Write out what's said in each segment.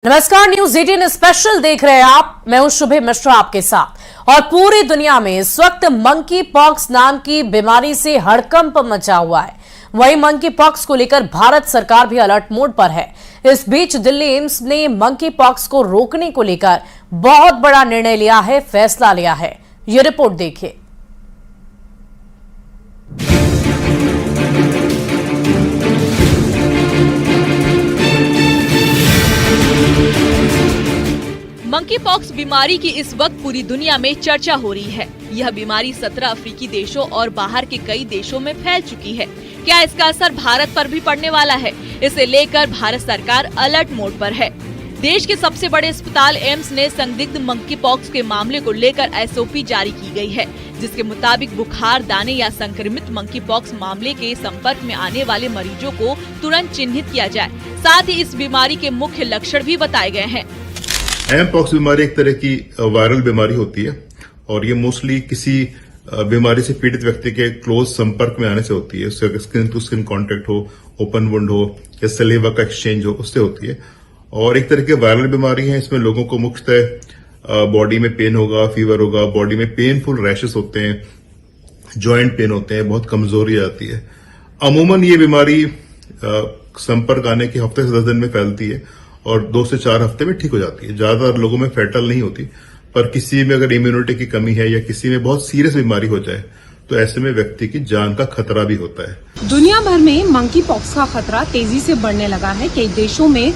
नमस्कार, news 18 special देख रहे हैं आप। मैं हूं शुभे मिश्रा आपके साथ। और पूरी दुनिया में इस वक्त मंकी पॉक्स नाम की बीमारी से हड़कंप मचा हुआ है। वहीं मंकी पॉक्स को लेकर भारत सरकार भी अलर्ट मोड पर है। इस बीच दिल्ली एम्स ने मंकी पॉक्स को रोकने को लेकर बहुत बड़ा निर्णय लिया है, फैसला लिया है। ये रिपोर्ट देखिए। मंकी पॉक्स बीमारी की इस वक्त पूरी दुनिया में चर्चा हो रही है। यह बीमारी 17 अफ्रीकी देशों और बाहर के कई देशों में फैल चुकी है। क्या इसका असर भारत पर भी पड़ने वाला है? इसे लेकर भारत सरकार अलर्ट मोड पर है। देश के सबसे बड़े अस्पताल एम्स ने संदिग्ध मंकी पॉक्स के मामले को लेकर SOP जारी की गई है, जिसके मुताबिक बुखार, दाने या संक्रमित मंकी पॉक्स मामले के संपर्क में आने वाले मरीजों को तुरंत चिन्हित किया जाए। साथ ही इस बीमारी के मुख्य लक्षण भी बताए गए हैं। एम पॉक्स बीमारी एक तरह की वायरल बीमारी होती है और ये मोस्टली किसी बीमारी से पीड़ित व्यक्ति के क्लोज संपर्क में आने से होती है। उससे स्किन टू स्किन कांटेक्ट हो, ओपन वुंड हो या सलेवा का एक्सचेंज हो, उससे होती है। और एक तरह की वायरल बीमारी है। इसमें लोगों को मुख्यतः बॉडी में पेन होगा, फीवर होगा, बॉडी में पेनफुल रैशेस होते हैं, जॉइंट पेन होते हैं, बहुत कमजोरी आती है। अमूमन ये बीमारी संपर्क आने के हफ्ते से 10 दिन में फैलती है और 2 से 4 हफ्ते में ठीक हो जाती है। ज्यादातर लोगों में फैटल नहीं होती, पर किसी में अगर इम्यूनिटी की कमी है या किसी में बहुत सीरियस बीमारी हो जाए तो ऐसे में व्यक्ति की जान का खतरा भी होता है। दुनिया भर में मंकी पॉक्स का खतरा तेजी से बढ़ने लगा है। कई देशों में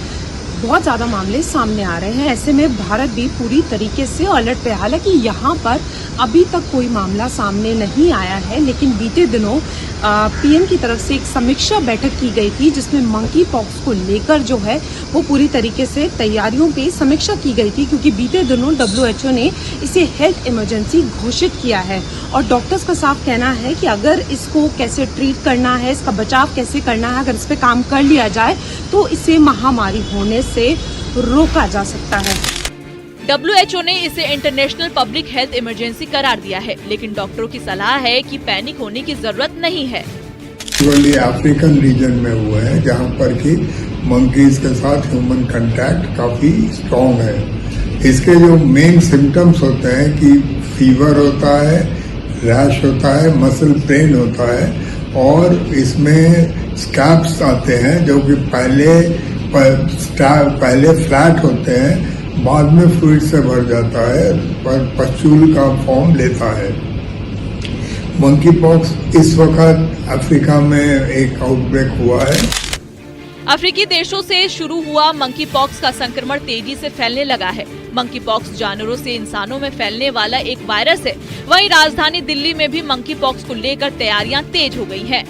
बहुत ज्यादा मामले सामने आ रहे हैं। ऐसे में भारत भी पूरी तरीके से अलर्ट पे है। हालांकि यहाँ पर अभी तक कोई मामला सामने नहीं आया है, लेकिन बीते दिनों PM की तरफ से एक समीक्षा बैठक की गई थी, जिसमें मंकी पॉक्स को लेकर जो है वो पूरी तरीके से तैयारियों पे समीक्षा की गई थी, क्योंकि बीते दिनों WHO ने इसे हेल्थ इमरजेंसी घोषित किया है। और डॉक्टर्स का साफ कहना है कि अगर इसको कैसे ट्रीट करना है, इसका बचाव कैसे करना है, अगर इस पे काम कर लिया जाए तो इसे महामारी होने से रोका जा सकता है। WHO ने इसे इंटरनेशनल पब्लिक हेल्थ इमरजेंसी करार दिया है, लेकिन डॉक्टरों की सलाह है कि पैनिक होने की जरूरत नहीं है। अफ्रीकन रीजन में हुआ है, जहां पर कि मंकीज के साथ ह्यूमन कांटेक्ट काफी स्ट्रॉन्ग है। इसके जो मेन सिम्टम्स होते हैं कि फीवर होता है, रैश होता है, मसल पेन होता है और इसमें स्कैब्स आते हैं जो कि पहले फ्लैट होते हैं, बाद में फ्लूइड से भर जाता है पर पस्चूल का फॉर्म लेता है। मंकी पॉक्स इस वक्त अफ्रीका में एक आउटब्रेक हुआ है। अफ्रीकी देशों से शुरू हुआ मंकी पॉक्स का संक्रमण तेजी से फैलने लगा है। मंकी पॉक्स जानवरों से इंसानों में फैलने वाला एक वायरस है। वहीं राजधानी दिल्ली में भी मंकी पॉक्स को लेकर तैयारियां तेज हो गई हैं।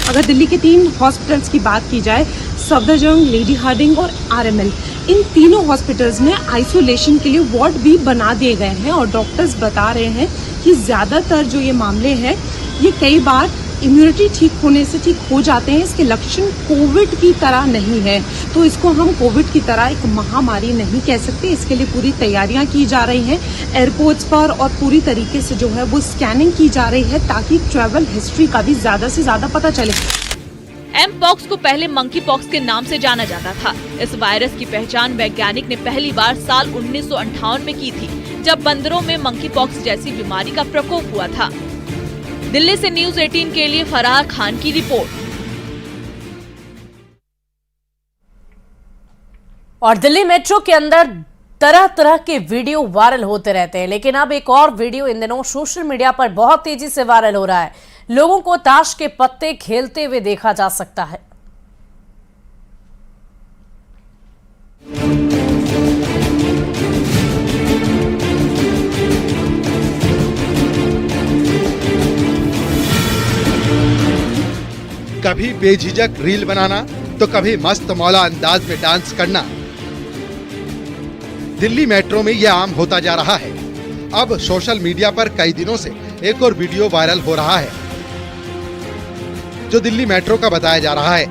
अगर दिल्ली के 3 हॉस्पिटल्स की बात की जाए, सफदरजंग, लेडी हार्डिंग और RML, इन तीनों हॉस्पिटल्स में आइसोलेशन के लिए वार्ड भी बना दिए गए हैं। और डॉक्टर्स बता रहे हैं कि ज्यादातर जो ये मामले हैं, ये कई बार इम्यूनिटी ठीक होने से ठीक हो जाते हैं। इसके लक्षण कोविड की तरह नहीं है, तो इसको हम कोविड की तरह एक महामारी नहीं कह सकते। इसके लिए पूरी तैयारियां की जा रही हैं एयरपोर्ट्स पर, और पूरी तरीके से जो है वो स्कैनिंग की जा रही है, ताकि ट्रैवल हिस्ट्री का भी ज्यादा से ज्यादा पता चले। एम पॉक्स को पहले मंकी पॉक्स के नाम से जाना जाता था। इस वायरस की पहचान वैज्ञानिक ने पहली बार साल 1958 में की थी, जब बंदरों में मंकी पॉक्स जैसी बीमारी का प्रकोप हुआ था। दिल्ली से न्यूज 18 के लिए फराह खान की रिपोर्ट। और दिल्ली मेट्रो के अंदर तरह तरह के वीडियो वायरल होते रहते हैं, लेकिन अब एक और वीडियो इन दिनों सोशल मीडिया पर बहुत तेजी से वायरल हो रहा है। लोगों को ताश के पत्ते खेलते हुए देखा जा सकता है। कभी बेझिझक रील बनाना तो कभी मस्त मौला अंदाज में डांस करना। दिल्ली मेट्रो में यह आम होता जा रहा है। अब सोशल मीडिया पर कई दिनों से एक और वीडियो वायरल हो रहा है, जो दिल्ली मेट्रो का बताया जा रहा है,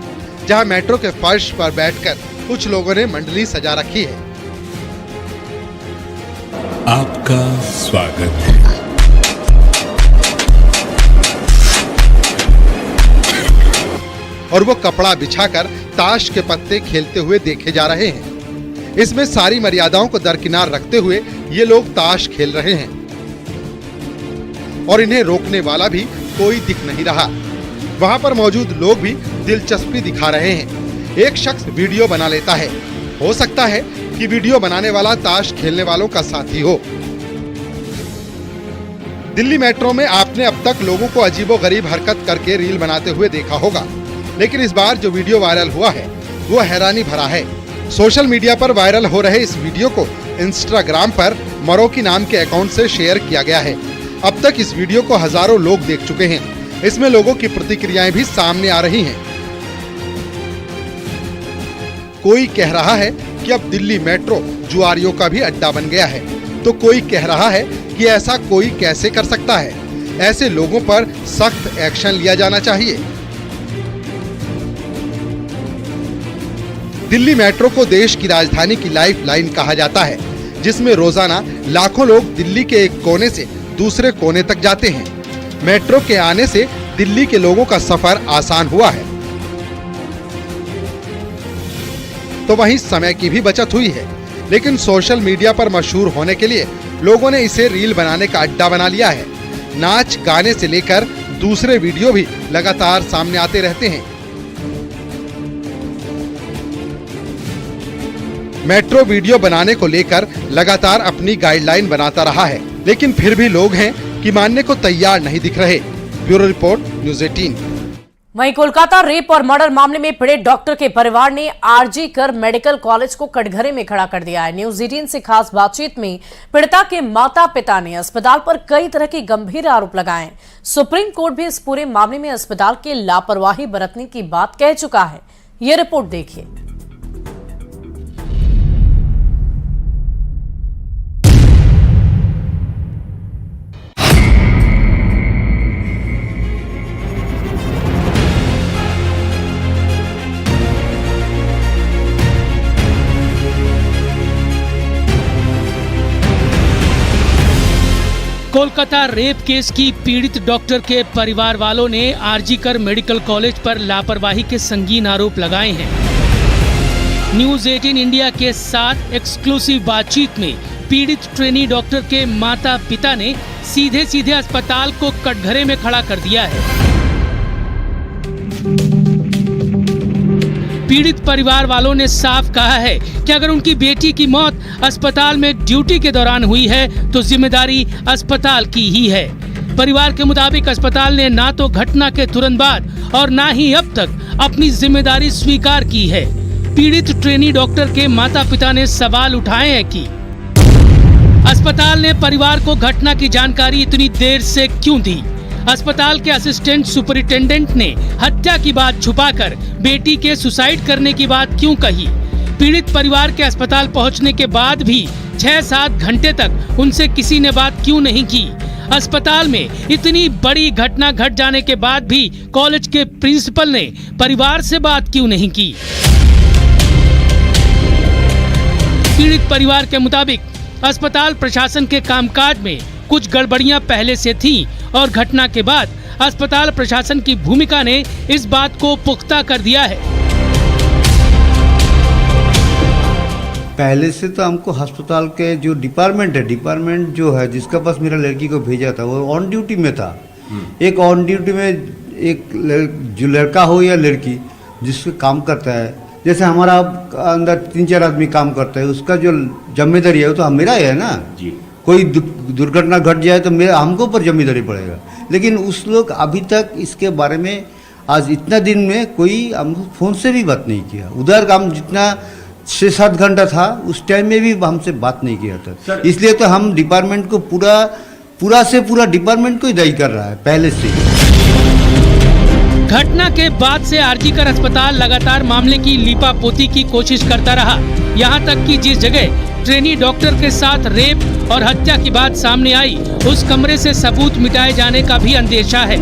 जहां मेट्रो के फर्श पर बैठकर कुछ लोगों ने मंडली सजा रखी है। आपका स्वागत है। और वो कपड़ा बिछाकर ताश के पत्ते खेलते हुए देखे जा रहे हैं। इसमें सारी मर्यादाओं को दरकिनार रखते हुए ये लोग ताश खेल रहे हैं और इन्हें रोकने वाला भी कोई दिख नहीं रहा। वहाँ पर मौजूद लोग भी दिलचस्पी दिखा रहे हैं। एक शख्स वीडियो बना लेता है। हो सकता है कि वीडियो बनाने वाला ताश खेलने वालों का साथी हो। दिल्ली मेट्रो में आपने अब तक लोगों को अजीबोगरीब हरकत करके रील बनाते हुए देखा होगा, लेकिन इस बार जो वीडियो वायरल हुआ है वो हैरानी भरा है। सोशल मीडिया पर वायरल हो रहे इस वीडियो को इंस्टाग्राम पर मरोकी नाम के अकाउंट से शेयर किया गया है। अब तक इस वीडियो को हजारों लोग देख चुके हैं। इसमें लोगों की प्रतिक्रियाएं भी सामने आ रही हैं। कोई कह रहा है कि अब दिल्ली मेट्रो जुआरियों का भी अड्डा बन गया है, तो कोई कह रहा है कि ऐसा कोई कैसे कर सकता है। ऐसे लोगों पर सख्त एक्शन लिया जाना चाहिए। दिल्ली मेट्रो को देश की राजधानी की लाइफ लाइन कहा जाता है, जिसमें रोजाना लाखों लोग दिल्ली के एक कोने से दूसरे कोने तक जाते हैं। मेट्रो के आने से दिल्ली के लोगों का सफर आसान हुआ है, तो वहीं समय की भी बचत हुई है। लेकिन सोशल मीडिया पर मशहूर होने के लिए लोगों ने इसे रील बनाने का अड्डा बना लिया है। नाच गाने से लेकर दूसरे वीडियो भी लगातार सामने आते रहते हैं। मेट्रो वीडियो बनाने को लेकर लगातार अपनी गाइडलाइन बनाता रहा है, लेकिन फिर भी लोग हैं कि मानने को तैयार नहीं दिख रहे। Bureau report, news 18। वहीं कोलकाता रेप और मर्डर मामले में पीड़ित डॉक्टर के परिवार ने आरजी कर मेडिकल कॉलेज को कटघरे में खड़ा कर दिया है। न्यूज़ 18 से खास बातचीत में पीड़िता के माता पिता ने अस्पताल पर कई तरह के गंभीर आरोप लगाए। सुप्रीम कोर्ट भी इस पूरे मामले में अस्पताल के लापरवाही बरतने की बात कह चुका है। ये रिपोर्ट देखिए। कोलकाता रेप केस की पीड़ित डॉक्टर के परिवार वालों ने आरजी कर मेडिकल कॉलेज पर लापरवाही के संगीन आरोप लगाए हैं। न्यूज़ 18 इंडिया के साथ एक्सक्लूसिव बातचीत में पीड़ित ट्रेनी डॉक्टर के माता पिता ने सीधे सीधे अस्पताल को कटघरे में खड़ा कर दिया है। पीड़ित परिवार वालों ने साफ कहा है कि अगर उनकी बेटी की मौत अस्पताल में ड्यूटी के दौरान हुई है तो जिम्मेदारी अस्पताल की ही है। परिवार के मुताबिक अस्पताल ने ना तो घटना के तुरंत बाद और ना ही अब तक अपनी जिम्मेदारी स्वीकार की है। पीड़ित ट्रेनी डॉक्टर के माता पिता ने सवाल उठाए हैं कि अस्पताल ने परिवार को घटना की जानकारी इतनी देर से क्यों दी। अस्पताल के असिस्टेंट सुपरिटेंडेंट ने हत्या की बात छुपाकर बेटी के सुसाइड करने की बात क्यों कही। पीड़ित परिवार के अस्पताल पहुंचने के बाद भी 6-7 घंटे तक उनसे किसी ने बात क्यों नहीं की। अस्पताल में इतनी बड़ी घटना घट जाने के बाद भी कॉलेज के प्रिंसिपल ने परिवार से बात क्यों नहीं की। पीड़ित परिवार के मुताबिक अस्पताल प्रशासन के कामकाज में कुछ गड़बड़ियां पहले से थीं और घटना के बाद अस्पताल प्रशासन की भूमिका ने इस बात को पुख्ता कर दिया है। पहले से तो हमको अस्पताल के जो डिपार्टमेंट जो है जिसका पास मेरा लड़की को भेजा था वो ऑन ड्यूटी में था। एक ऑन ड्यूटी में एक जो लड़का हो या लड़की जिससे काम करता है, जैसे हमारा अंदर 3-4 आदमी काम करता है, उसका जो जिम्मेदारी है वो तो मेरा ही है ना जी। कोई दुर्घटना घट जाए तो मेरा हमको ऊपर जिम्मेदारी पड़ेगा। लेकिन उस लोग अभी तक इसके बारे में आज इतना दिन में कोई हमको फोन से भी बात नहीं किया। उधर काम जितना 6-7 घंटा था उस टाइम में भी हमसे बात नहीं किया था। इसलिए तो हम डिपार्टमेंट को पूरा डिपार्टमेंट को ही दायी कर रहा है पहले से। घटना के बाद से आरजी कर अस्पताल लगातार मामले की लीपापोती की कोशिश करता रहा। यहाँ तक कि जिस जगह ट्रेनी डॉक्टर के साथ रेप और हत्या की बात सामने आई उस कमरे से सबूत मिटाए जाने का भी अंदेशा है।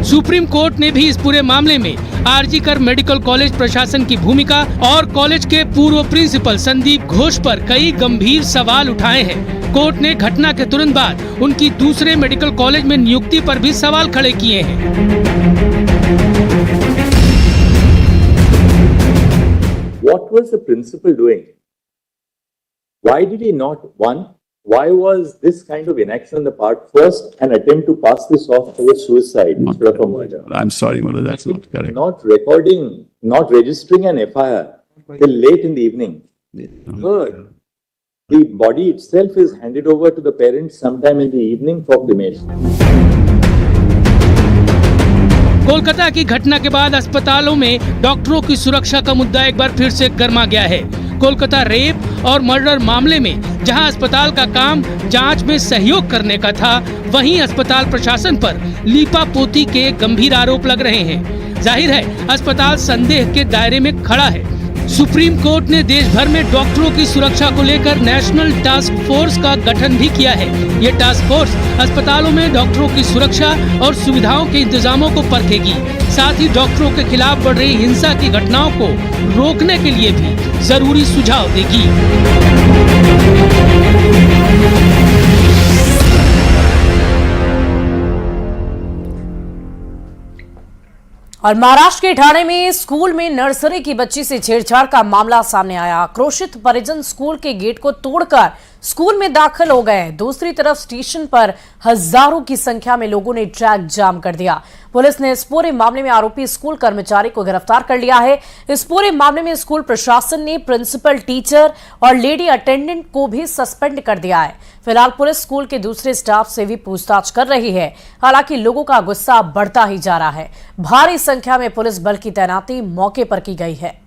सुप्रीम कोर्ट ने भी इस पूरे मामले में आरजी कर मेडिकल कॉलेज प्रशासन की भूमिका और कॉलेज के पूर्व प्रिंसिपल संदीप घोष पर कई गंभीर सवाल उठाए हैं। कोर्ट ने घटना के तुरंत बाद उनकी दूसरे मेडिकल कॉलेज में नियुक्ति पर भी सवाल खड़े किए हैं। what was the principal doing? Why did he not? One, why was this kind of inaction on the part? First, an attempt to pass this off as a suicide instead of a murder. I'm sorry, Mother, that's not correct. Not recording, not registering an FIR till late in the evening. Third, the body itself is handed over to the parents sometime in the evening for cremation. Kolkata की घटना के बाद अस्पतालों में डॉक्टरों की सुरक्षा का मुद्दा एक बार फिर से गर्मा गया है। कोलकाता रेप और मर्डर मामले में जहां अस्पताल का काम जांच में सहयोग करने का था, वहीं अस्पताल प्रशासन पर लीपापोती के गंभीर आरोप लग रहे हैं। जाहिर है अस्पताल संदेह के दायरे में खड़ा है। सुप्रीम कोर्ट ने देश भर में डॉक्टरों की सुरक्षा को लेकर नेशनल टास्क फोर्स का गठन भी किया है। ये टास्क फोर्स अस्पतालों में डॉक्टरों की सुरक्षा और सुविधाओं के इंतजामों को परखेगी, साथ ही डॉक्टरों के खिलाफ बढ़ रही हिंसा की घटनाओं को रोकने के लिए भी जरूरी सुझाव देगी। और महाराष्ट्र के ठाणे में स्कूल में नर्सरी की बच्ची से छेड़छाड़ का मामला सामने आया। आक्रोशित परिजन स्कूल के गेट को तोड़कर स्कूल में दाखिल हो गए। दूसरी तरफ स्टेशन पर हजारों की संख्या में लोगों ने ट्रैक जाम कर दिया। पुलिस ने इस पूरे मामले में आरोपी स्कूल कर्मचारी को गिरफ्तार कर लिया है। इस पूरे मामले में स्कूल प्रशासन ने प्रिंसिपल, टीचर और लेडी अटेंडेंट को भी सस्पेंड कर दिया है। फिलहाल पुलिस स्कूल के दूसरे स्टाफ से भी पूछताछ कर रही है। हालांकि लोगों का गुस्सा बढ़ता ही जा रहा है। भारी संख्या में पुलिस बल की तैनाती मौके पर की गई है।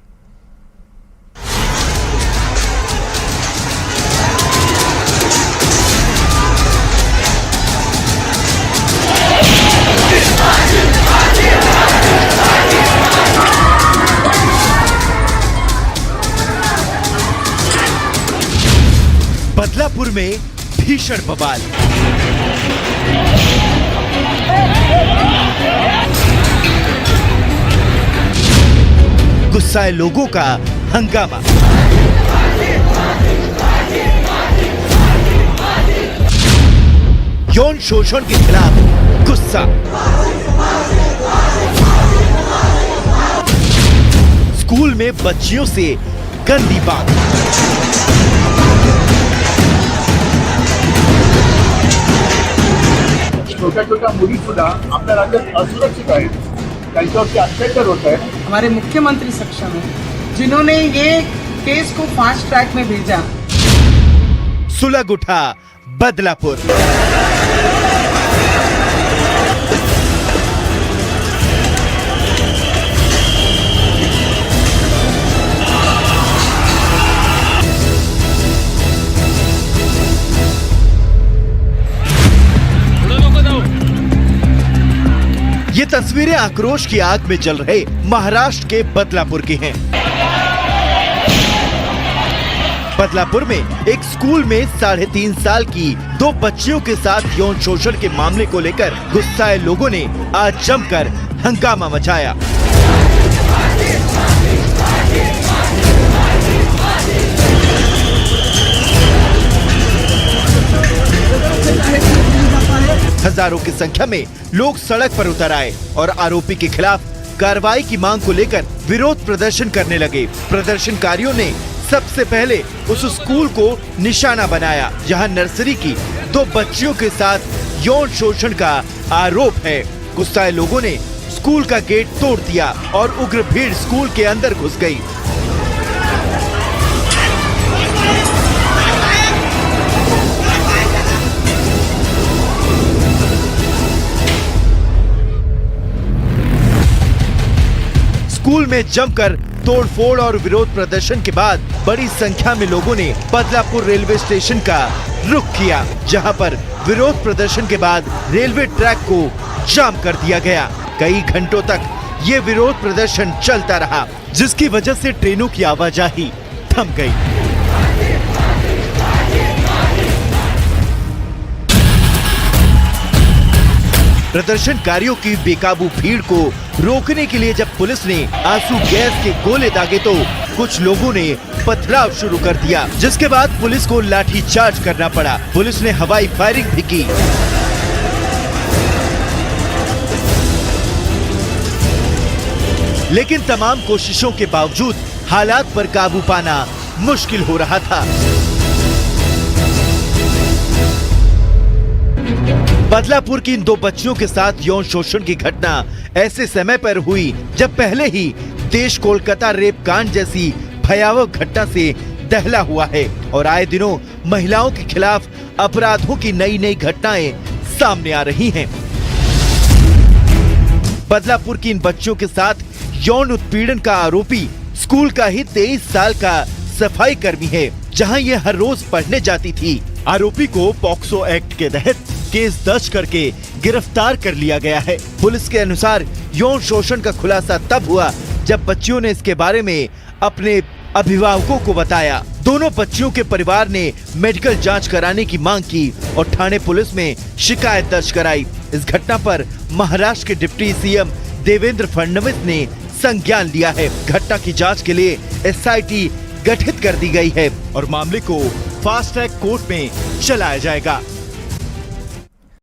बदलापुर में भीषण बवाल। गुस्साए लोगों का हंगामा। यौन शोषण के खिलाफ गुस्सा। स्कूल में बच्चियों से गंदी बात। छोट्या छोट्या मुली सुद्धा आपल्या राज्यात असुरक्षित आहेत, त्यांच्यावरती अत्याचार होत आहे। हमारे मुख्यमंत्री सक्षम है जिन्होंने ये केस को फास्ट ट्रैक में भेजा। सुलग उठा बदलापुर। ये तस्वीरें आक्रोश की आग में जल रहे महाराष्ट्र के बदलापुर की हैं। बदलापुर में एक स्कूल में 3.5 साल की 2 बच्चियों के साथ यौन शोषण के मामले को लेकर गुस्साए लोगों ने आज जमकर हंगामा मचाया। हजारों की संख्या में लोग सड़क पर उतर आए और आरोपी के खिलाफ कार्रवाई की मांग को लेकर विरोध प्रदर्शन करने लगे। प्रदर्शनकारियों ने सबसे पहले उस स्कूल को निशाना बनाया जहां नर्सरी की 2 बच्चियों के साथ यौन शोषण का आरोप है। गुस्साए लोगों ने स्कूल का गेट तोड़ दिया और उग्र भीड़ स्कूल के अंदर घुस गई। स्कूल में जमकर तोड़फोड़ और विरोध प्रदर्शन के बाद बड़ी संख्या में लोगों ने बदलापुर रेलवे स्टेशन का रुख किया, जहां पर विरोध प्रदर्शन के बाद रेलवे ट्रैक को जाम कर दिया गया। कई घंटों तक ये विरोध प्रदर्शन चलता रहा, जिसकी वजह से ट्रेनों की आवाजाही थम गई। प्रदर्शनकारियों की बेकाबू भीड़ को रोकने के लिए जब पुलिस ने आंसू गैस के गोले दागे तो कुछ लोगों ने पथराव शुरू कर दिया, जिसके बाद पुलिस को लाठीचार्ज करना पड़ा। पुलिस ने हवाई फायरिंग भी की। लेकिन तमाम कोशिशों के बावजूद हालात पर काबू पाना मुश्किल हो रहा था। बदलापुर की इन 2 बच्चियों के साथ यौन शोषण की घटना ऐसे समय पर हुई जब पहले ही देश कोलकाता रेप कांड जैसी भयावह घटना से दहला हुआ है और आए दिनों महिलाओं के खिलाफ अपराधों की नई घटनाएं सामने आ रही हैं। बदलापुर की इन बच्चियों के साथ यौन उत्पीड़न का आरोपी स्कूल का ही 23 साल का सफाई कर्मी है, जहां ये हर रोज पढ़ने जाती थी। आरोपी को पॉक्सो एक्ट के तहत केस दर्ज करके गिरफ्तार कर लिया गया है। पुलिस के अनुसार यौन शोषण का खुलासा तब हुआ जब बच्चियों ने इसके बारे में अपने अभिभावकों को बताया। दोनों बच्चियों के परिवार ने मेडिकल जांच कराने की मांग की और थाने पुलिस में शिकायत दर्ज कराई। इस घटना पर महाराष्ट्र के डिप्टी सीएम देवेंद्र फडणवीस ने संज्ञान लिया है। घटना की जांच के लिए SIT गठित कर दी गई है और मामले को फास्ट ट्रैक कोर्ट में चलाया जाएगा।